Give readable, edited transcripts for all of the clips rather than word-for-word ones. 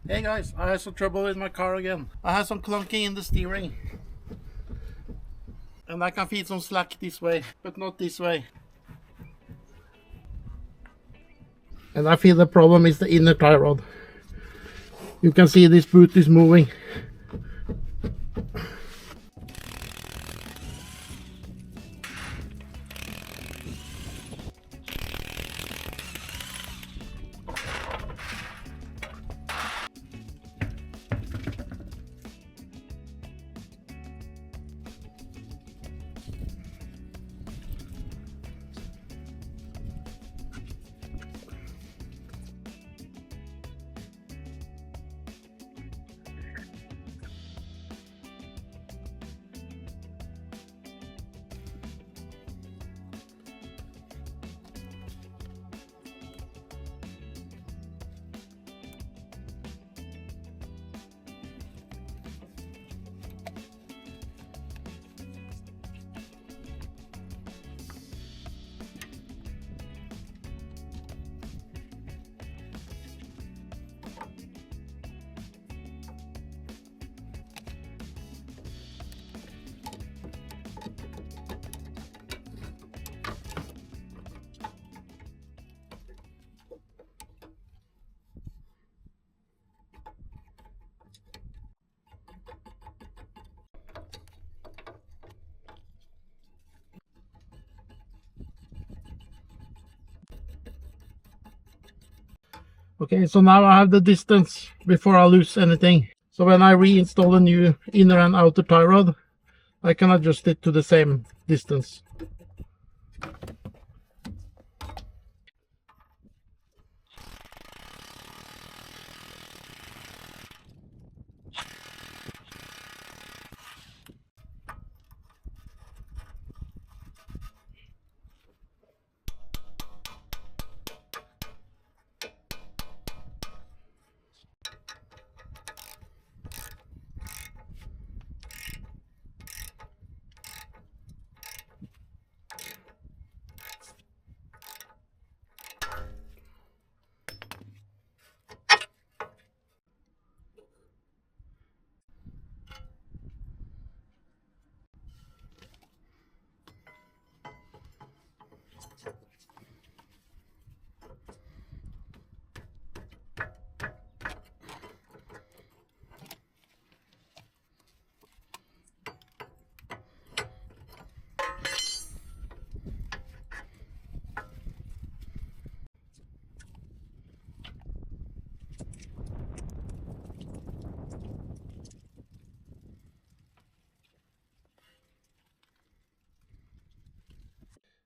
Hey guys, I had some trouble with my car again. I had some clunking in the steering. And I can feed some slack this way, but not this way. And I feel the problem is the inner tie rod. You can see this boot is moving. Okay, so now I have the distance before I lose anything. So when I reinstall a new inner and outer tie rod, I can adjust it to the same distance.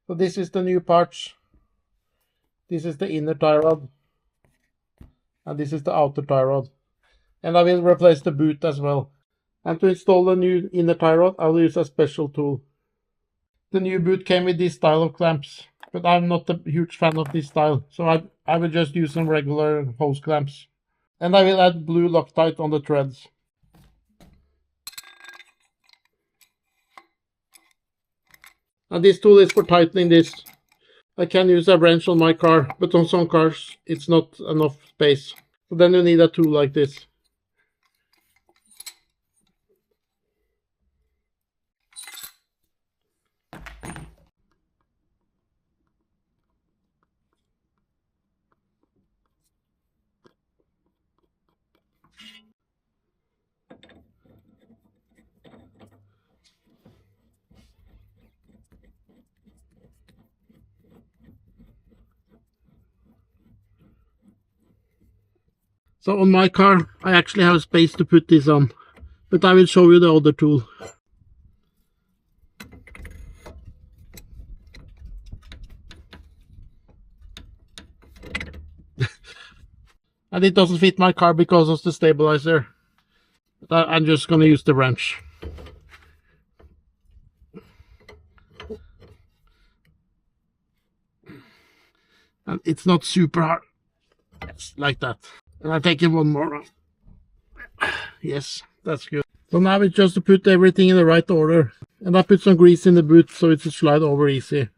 So this is the new parts. This is the inner tie rod. And this is the outer tie rod. And I will replace the boot as well. And to install the new inner tie rod, I will use a special tool. The new boot came with this style of clamps, but I'm not a huge fan of this style, so I will just use some regular hose clamps. And I will add blue Loctite on the threads. And this tool is for tightening this. I can use a wrench on my car, but on some cars it's not enough space. So then you need a tool like this. So on my car I actually have space to put this on, but I will show you the other tool. And it doesn't fit my car because of the stabilizer. But I'm just gonna use the wrench. And it's not super hard. Yes, like that. And I take it one more. Yes, that's good. So now it's just to put everything in the right order. And I put some grease in the boot so it will slide over easy.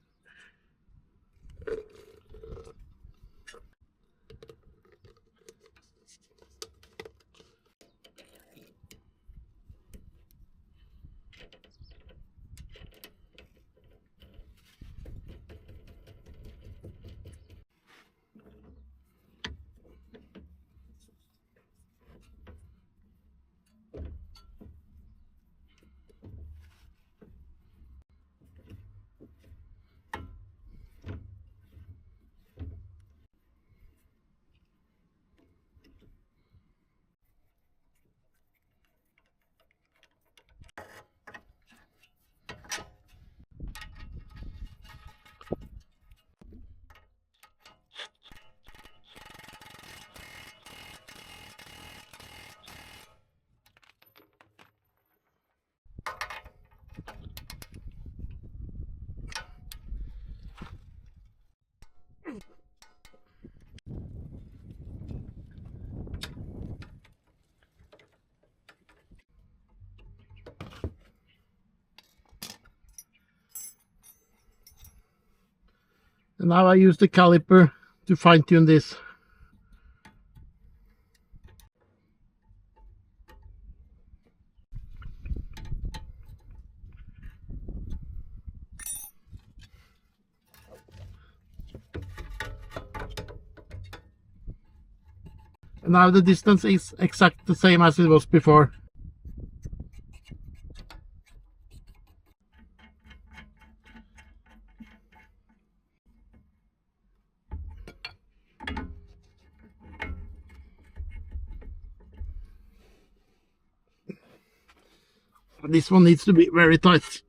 And now I use the caliper to fine tune this. And now the distance is exactly the same as it was before. This one needs to be very tight.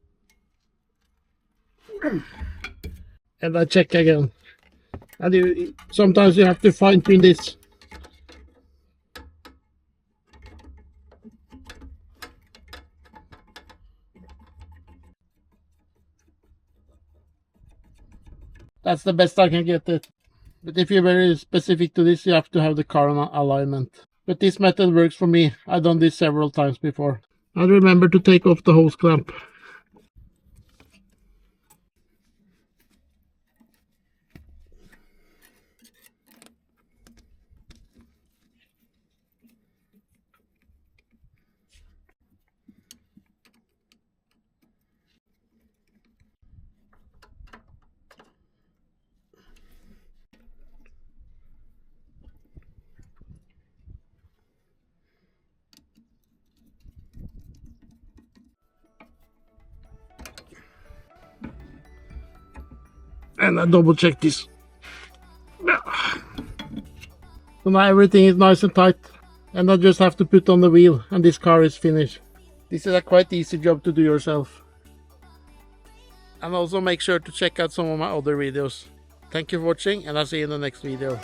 And I check again. And sometimes you have to fine tune this. That's the best I can get it. But if you're very specific to this, you have to have the car on alignment. But this method works for me. I've done this several times before. And remember to take off the hose clamp. And I double check this. So now everything is nice and tight. And I just have to put on the wheel and this car is finished. This is a quite easy job to do yourself. And also make sure to check out some of my other videos. Thank you for watching and I'll see you in the next video.